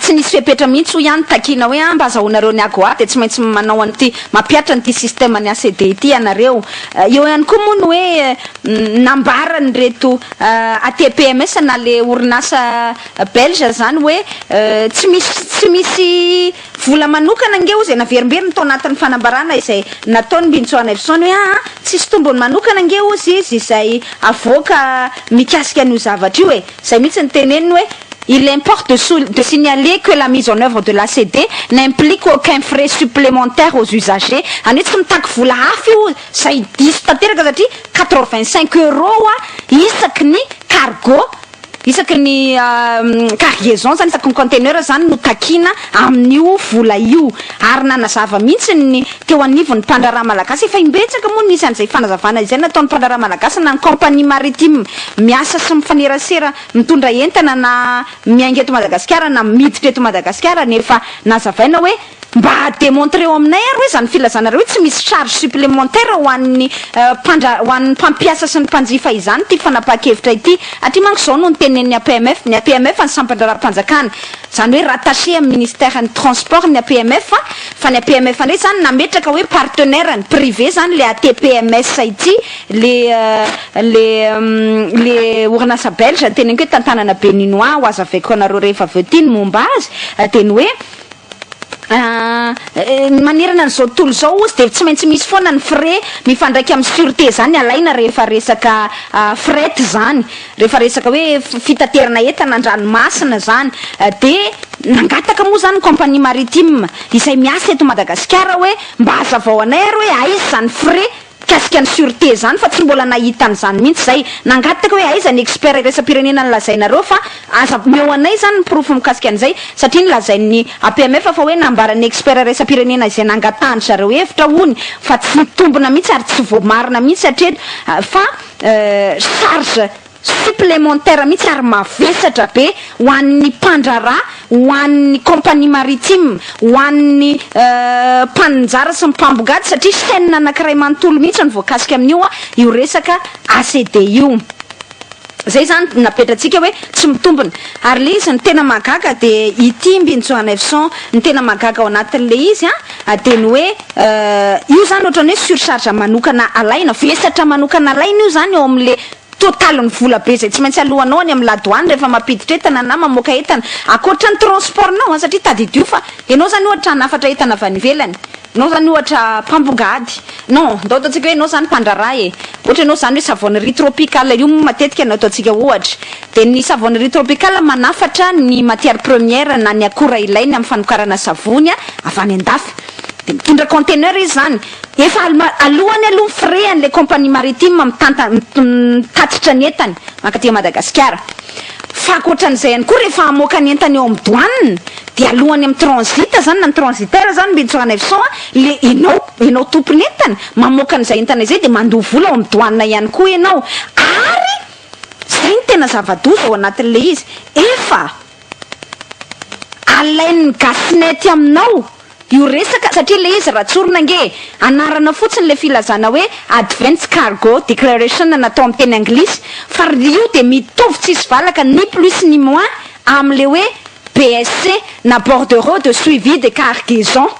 tsy nisy fepetra mihitsy ho ihany takina hoe mba azahoanareo ny ago de tsy maintsy manao an'ity mampiatra n'ity système ny ACD ity ianareo eo ihany koa moa ny hoe nambarany reto ATPMS na le orinasa belge zany hoe tsy misy vola manokana ngeo zay naverimberiny tao anatin'ny fanambarana izay nataony Bintsona Evson hoe tsisy tombony manokana ngeo izy izay avoaka mikasika an'io zavatra io zay mihitsy ny teneniny hoe il importe de signaler que la mise en œuvre de l'ACD n'implique aucun frais supplémentaires aux usagers. Anetsy mitaky vola hafa io zay diso tanteraka satria 85 € isaky ny cargo isaky ny cargaison zany isaky ny conteneur zany no takina amin'io vola io ary nanazava mihitsy ny teo anivon'ny mpandraraha malagasy efa imbetsaka moa nisy an'izay fanazavana izay nataon'ny mpandraraha malagasy na ny compagnie maritime miasa sy mifanerasera mitondra entana na miainga eto Madagasikara na miditra eto Madagasikara nefa nazavaina hoe mba démontrer eo aminay ary hoe zany filazanareo tsy misy charge supplémentaire ho an'ny ho an'ny mpampiasa sy ny mpanjifa izany ty fanapa-kevitra ity aty manko zao no ny tenen'ny APMF ny APMF ny sampandraram-panjakana zany hoe rattaché amin'ny ministère ny transport ny APMF fa ny APMF ndray zany nametraka hoe partenaire ny privé zany le ATPMS ity le orinasa belge teneniko hoe tantanana béninois ho azavaiko anareo rehefa avy ety ny momba azy teny hoe manerana n'izao tontolo zao ozy de tsy maintsy misy foana ny frais mifandraiky amin'ny sûreté zany alaina rehefa resaka fret zany rehefa resaka hoe fitaterana entana an-dranomasina zany de nangataka moa zany compagnie maritime izay miasa eto Madagasikara hoe mba hazavao anay ary hoe aiza zany frais kasika ny sûreté zany fa tsy mbola nahitany zany mihitsy zay nangataka hoe aiza ny expert resa-pirenena ny lazainareo fa aza meo anay zany proof mikasika an'izay satria ny lazain'ny APMF fa hoe nambarany expert resa-pirenena izay nangatany zareo hevitra hony fa tsy tombona mihitsy ary tsy voamarina mihitsy hatreto fa charge supplémentaire mihitsy ary mavesatra be ho an'ny mpandraraha ho an'ny compagnie maritime ho an'ny mpanjara sy mpambogady satria chaîne anankiray manontolo mihitsy ny voakasika amin'io io resaka ACD io zay zany napetratsika hoe tsy mitombona ary le izy ny tena magaga de ity Bintsona Evson ny tena magaga ao anatin'le izy de ny hoe io zany ohatrany hoe surcharge manokana alaina vesatra manokana alaina io zany eo amin'le total ny vola be zay tsy maintsy alohanao any amin'ny ladoany rehefa mampiditra entana na mamoaka entana akoatra ny transportnao satria tadidio fa ianao zany ohatra nafatra entana avy any ivelany anao zany ohatra mpambogady non ndao ataontsika hoe anao zany mpandraraha ohatra anao zany hoe savonnerie tropicale io matetika no ataontsika ohatra de ny savonnerie tropicale manafatra ny matière première na ny akora ilainy amin'ny fanokarana savony avy any andafy de mitondra conteneur izy zany efa alohany aloha frais an'le compagnie maritime mitatitra ny entany mankaty Madagasikara fa akoatran'izay ihany koa rehefa amoaka ny entany eo amin'ny douane de alohany amin'ny transita zany na ny transitaire zany Bintsona Evson le enao tompony entana mamoaka an'izay entana izay de mandoha vola ao amin'ny douane ihany koa ianao ary zay ny tena zava-doza ao anatin'le izy efa alain'ny gasnety aminao io resaka satria le izy ratsorina nge anarana fotsiny le filazana hoe advance cargo declaration natao amin'ny teny anglisy fa io de mitovy tsisy valaka ni plus ni moins am'le hoe BSC na bordereau de suivi de cargaison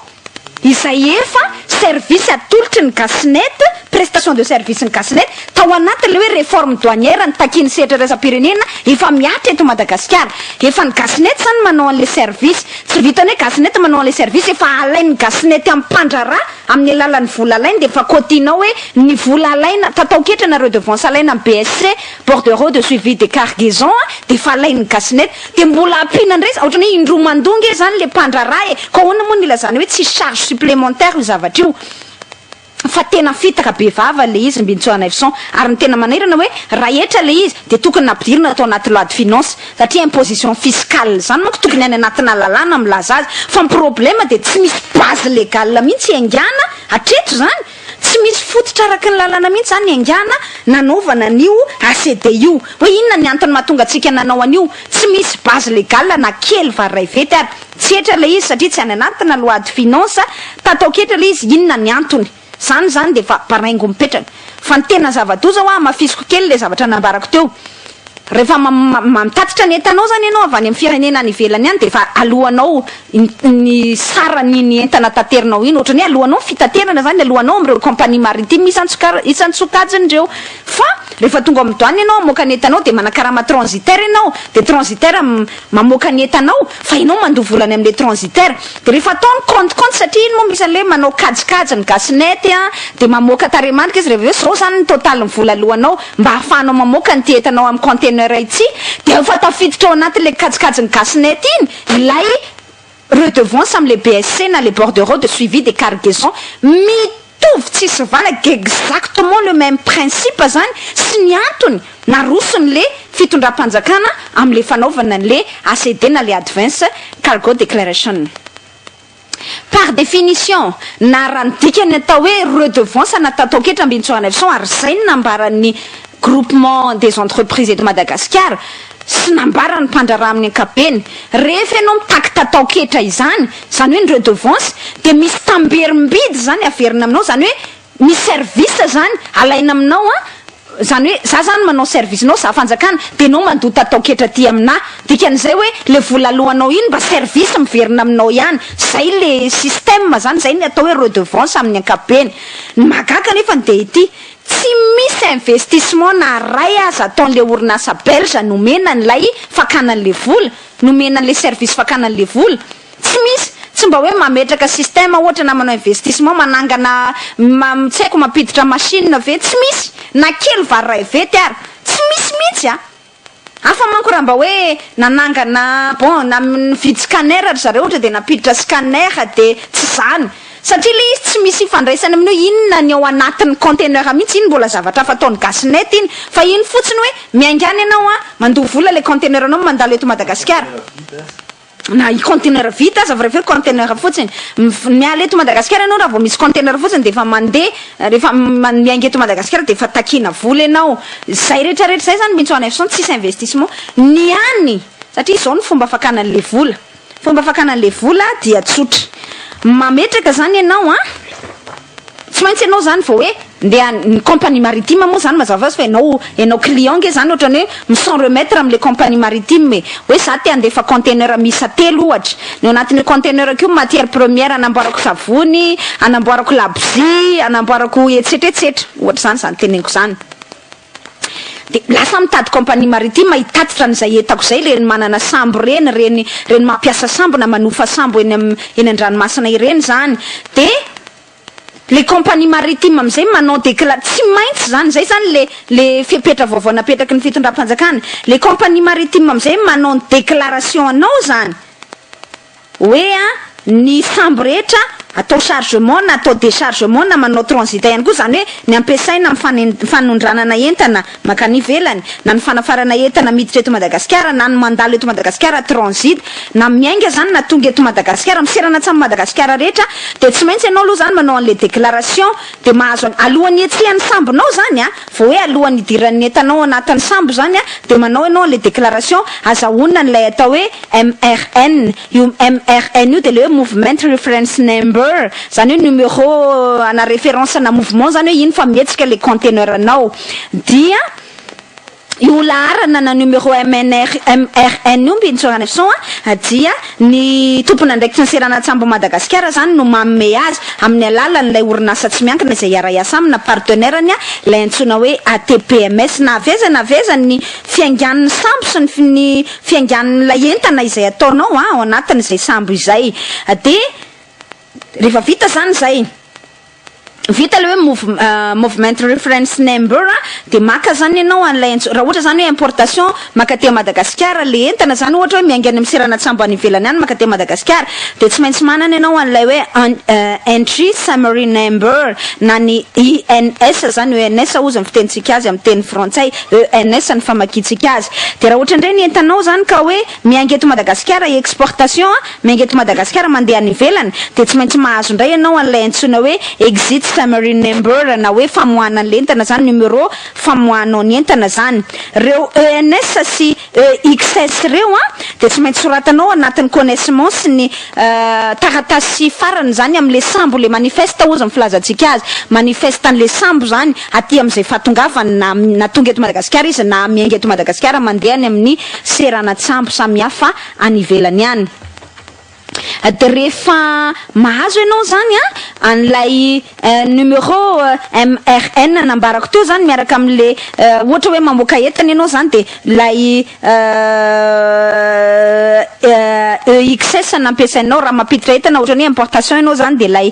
izay efa service atolotry ny gasnet prestation de service ny gasnet tao anaty le hoe réforme douanière ny takiny setra resa-pirenena efa miatra eto Madagasikara efa ny gasnet zany manao an'le service tsy vitany hoe gasnet manao an'le service efa alainy gasnet amin'ny mpandraraha amin'ny alalan'ny vola alainy de efa kotinao hoe ny vola alaina tatao ketra na redevance alaina amin'ny BSC bordereau de suivi de cargaison de efa alainy gasnet de mbola ampina ndray ohatrany hoe indroa mandonga zany le mpandraraha ka hoana moa nilazany hoe tsy charge supplémentaire io zavatra io fa tena fitaka be vava le izy Bintsona Evson ary ny tena manarana hoe raha etra le izy de tokony nampidirina atao anaty loi de finance satria imposition fiscale zany manko tokony any anatina lalàna milaza azy fa ny problème de tsy misy base légale mihitsy haingana hatreto zany tsy misy fototra araky ny lalàna mihitsy zany haingana nanaovana an'io ACD io hoe inona ny antony mahatonga atsika nanao an'io tsy misy base légale na kely varay vety ary tsy etra le izy satria tsy any anatina loi de finance tatao ketra le izy inona ny antony zany de fa paraingo mipetraka fa ny tena zava-doza mafisiko kely le zavatra nambarako teo rehefa mitatitra ny entanao zany ianao avy any amin'ny firenena any ivelany any de fa alohanao ny sara ny entana taterinao iny ohatrany alohanao fitaterana zany alohanao am'ireo compagnie maritime isan-tsokajiny reo fa rehefa tonga amin'ny douane ianao mamoaka ny entanao de manakarama transitaire ianao de transitaire mamoaka ny entanao fa ianao mandoha volany am'le transitaire de rehefa ataony compte satria iny moa misy an'le manao kajikajy ny gasinety de mamoaka taremanitra izy rehefa zao zany ny total ny vola alohanao mba ahafahanao mamoaka ny entanao amin'ny conteneur ity de efa tafiditra ao anatin'le kajikajy ny gasinety iny ilay redevance am'le BSC na les bordereaux de suivi des cargaisons mitovy tsisy valaky exactement le même principe zany sy ny antony narosony le fitondram-panjakana am'le fanaovana an'le ACD na le Advance Cargo Declaration. Par définition na raha ny dikany atao hoe redevance natao ketra ambintsona ary zay ny nambaran'ny groupement des entreprises de Madagascar sy nambarany mpandraraha amin'ny ankapeny rehefa ianao mitaky tatao ketra izany zany hoe ny redevance de misy tamberim-bidy zany averina aminao zany hoe misy service zany alaina aminao zany hoe za zany manao service nao za fanjakana de nao mandoha tatao ketra ty amina dikan'izay hoe le vola alohanao iny mba service miverina aminao ihany zay le système zany zay ny atao hoe redevance amin'ny ankapeny magaka nefa de ity tsy misy investissement na ray aza ataon'le orinasa belge nomena n'lay fakanan'le vola nomena n'le service fakanan'le vola tsy misy tsy mba hoe mametraka système ohatra na manao investissement manangana tsy haiko mampiditra machine ve tsy misy na kely varay vety ary tsy misy mihitsy afa manko raha mba hoe nanangana bon na mividy scanner ary zareo ohatra de napiditra scanner de tsy zany satria le izy tsy misy ifandraisana amin'io inona ny ao anatin'ny conteneur mihitsy iny mbola zavatra fataon'ny gasinety iny fa iny fotsiny hoe miaingany ianao mandoha vola le conteneur anao mandalo eto Madagasikara na i conteneur vita aza vrai conteneur fotsiny miala eto Madagasikara ianao raha vao misy conteneur fotsiny de fa mandeha rehefa miainga eto Madagasikara de fa takina vola ianao zay rehetrarehetra zay zany mintsoana efson tsisy investissement ny any satria izao ny fomba fakanan'le vola dia tsotra mametraka zany ianao tsy maintsy ianao zany vao hoe ndeha ny compagnie maritime moa zany mazava azy fa ianao client ge zany ohatrany hoe mi-s'en remettre am'le compagnie maritime hoe za te andefa conteneur misa telo ohatra ny anatin'ny conteneur akeo matière première anamboarako savony anamboarako labozia anamboarako etsetreetsetra ohatra zany teneniko zany de lasa mitady compagnie maritime hitatitra an'izay etako zay le manana sambo reny mampiasa sambo na manofa sambo eny an-dranomasina ireny zany de les compagnies maritimes am'izay manao tsy maintsy zany zay zany le fipetra vaovao napetraky ny fitondram-panjakana les compagnies maritimes am'izay manao déclaration anao zany hoe ny sambo rehetra atao chargement na atao déchargement na manao transit ihany koa zany hoe ny ampiasaina amin'ny fanondranana entana makany ivelany na ny fanafarana entana miditra eto Madagasikara na ny mandalo eto Madagasikara transit na miainga zany na tonga eto Madagasikara miserana atsamy Madagasikara rehetra de tsy maintsy ianao aloha zany manao an'le déclaration de mahazo alohan'ny etsihan'ny sambonao zany vao hoe alohan'ny idiran'ny entanao anatin'ny sambo zany de manao ianao an'le déclaration azahoana n'lay atao hoe MRN io MRN io de le movement reference number zany hoe numéro ana référence na mouvement zany hoe iny fa mietsika le conteneur anao dia io laharana na numéro MRN io mbintsogana efson dia ny tompona ndraiky tsanserana tsambo Madagasikara zany no mamme azy amin'ny alalan'ilay orinasa tsy miankina izay iara-iasa amina partenaireny lay antsona hoe ATPMS na avezany fiangan'ny sambo sy ny fiangan'ilay entana izay ataonao ao anatin'izay sambo izay de rehefa vita zany zay vita le hoe movement reference number de maka zany ianao an'lay raha ohatra zany hoe importation makaty Madagasikara le entana zany ohatra hoe miaingany amin'ny serana tsambo any ivelany any makaty Madagasikara de tsy maintsy manana ianao an'lay hoe entry summary number na ny ENS zany ENS ozy ny fitenitsika azy amin'ny teny frantsay ENS ny famakitsika azy de raha ohatra indray ny entanao zany ka hoe miainga eto Madagasikara exportation miainga eto Madagasikara mandeha any ivelany de tsy maintsy mahazo indray ianao an'lay antsona hoe exit summary number na hoe famoahana l'entana zany numéro famoahanao ny entana zany reo ENS sy XS reo de tsy maintsy soratanao anatin'ny connaissement sy ny taratasy farany zany am'le sambo le manifeste ozy ny filazantsika azy manifeste an'le sambo zany aty am'izay fatongavany na tonga eto Madagasikara izy na miainga eto Madagasikara mandehany amin'ny seranatsambo samihafa any ivelany any de rehefa mahazo ianao zany an'lay numéro MRN nambarako teo zany miaraka am'le ohatra hoe mamoaka entana ianao zany de lay EXS nampiasainao raha mampiditra entana ohatra ny importation ianao zany de lay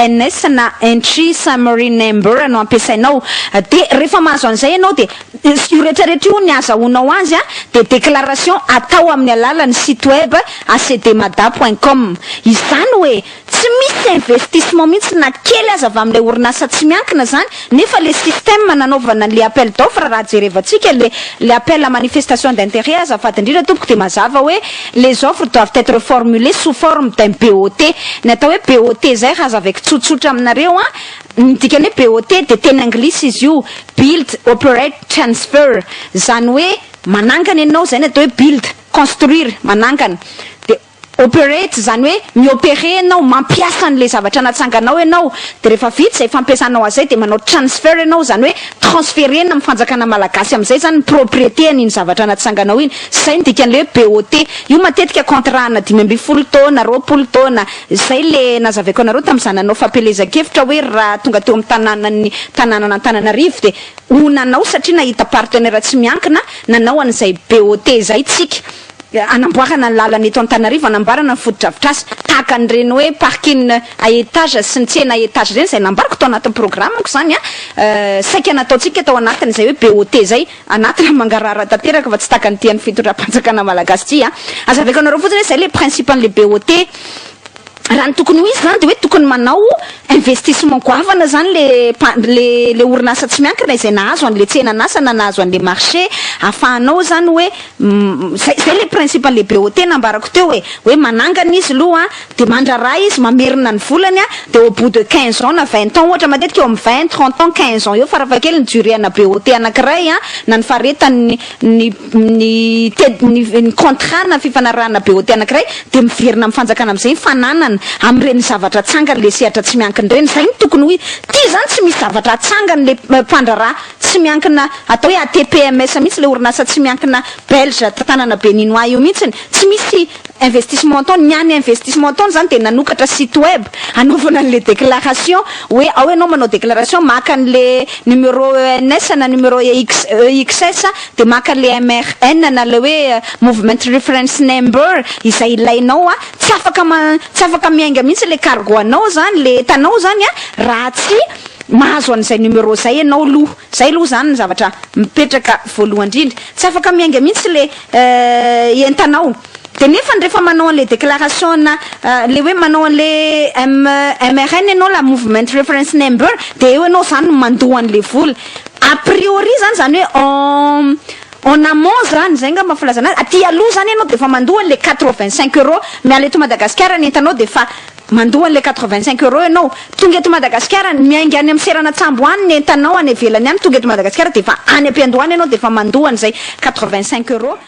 ENS na entry summary number no ampiasainao de rehefa mahazo an'izay ianao de io rehetrarehetra io ny azahoanao azy de déclaration atao amin'ny alalan'ny site web acdmada.com izany hoe tsy misy investissement mihitsy na kely aza avy amin'ilay orinasa tsy miankina zany nefa le système nanaovana le appel d'offre raha jerevantsika le appel à manifestation d'intérêt azafady indrindra tompoko de mazava hoe les offres doivent être formulées sous forme d'un BOT ny atao hoe BOT zay raha zavaiky tsotsotra aminareo ny dikany hoe BOT de teny anglisy izy io build operate transfer zany hoe manangana ianao zay ny atao hoe build construire manangana de operate zany hoe miopere ianao mampiasa an'le zavatra natsanganao ianao de rehefa vita zay fampiasanao azay de manao transfer ianao zany hoe transferena amin'ny fanjakana malagasy am'izay zany ny propriété an'iny zavatra natsanganao iny zay ny dikan'le hoe BOT io matetika contrat na 20 taona 20 taona zay le nazavaiko anareo tam'izany anao fampelezan-kevitra hoe raha tonga teo amin'ny tanàna Antananarivo de onanao satria nahita partenaire tsy miankina nanao an'izay BOT zay tsika anamboarana ny lalana eto Antananarivo anambarana ny fotodrafitrasa tahaka an'ireny hoe parking à étage sy ny tsena à étage reny zay nambarako tao anatin'ny programmako zany saika nataotsika tao anatiny zay hoe BOT zay anatina mangarara tanteraka fa tsy tahaka ny tian'ny fitondram-panjakana malagasy ty azavaiko anareo fotsiny hoe zay le principe an'le BOT raha ny tokony ho izy zany de hoe tokony manao investissement goavana zany le orinasa tsy miankina izay nahazo an'le tsena nasana nahazo an'le marché afahanao zany hoe zay le principe an'le BOT nambarako teo hoe manangana izy aloha de mandraraha izy mamerina ny volany de au bout de 15 ans na 20 ans ohatra matetika eo amin'ny 20 30 ans 15 ans eo farafakely ny durée ana BOT anankiray na ny faretany ny contrat na fifanarahana BOT anankiray de miverina amin'ny fanjakana am'izay fananana am'ireny zavatra tsangany le sehatra tsy miankina reny zay ny tokony hoe ty zany tsy misy zavatra tsangany le mpandraraha tsy miankina atao hoe ATPMS mihitsy le orinasa tsy miankina belge tanàna béninois io mihitsiny tsy misy investissement taony niany investissement taony zany de nanokatra site web anaovana an'le déclaration hoe ao ianao manao déclaration maka an'le numéro ENS na numéro EXS de maka an'le MRN na le hoe movement reference number izay ilainao tsy afaka miainga mihitsy le cargo anao zany le tanao zany raha tsy mahazo an'izay numéro zay ianao aloha zay aloha zany ny zavatra mipetraka voalohany indrindra tsy afaka miainga mihitsy le entanao de nefa rehefa manao an'le déclaration na le hoe manao an'le MRN ianao la movement reference number de eo ianao zany mandoa an'le vola a priori zany hoe en amont zany zay nga mafilaza anazy aty aloha zany ianao de fa mandoa an'le 85 euros miala eto Madagasikara ny entanao de fa mandoa an'le 85 euros ianao tonga eto Madagasikara miainga any amin'ny seranatsambo any ny entanao any ivelany any tonga eto Madagasikara de fa any am-piandohany ianao de fa mandoa an'izay 85 euros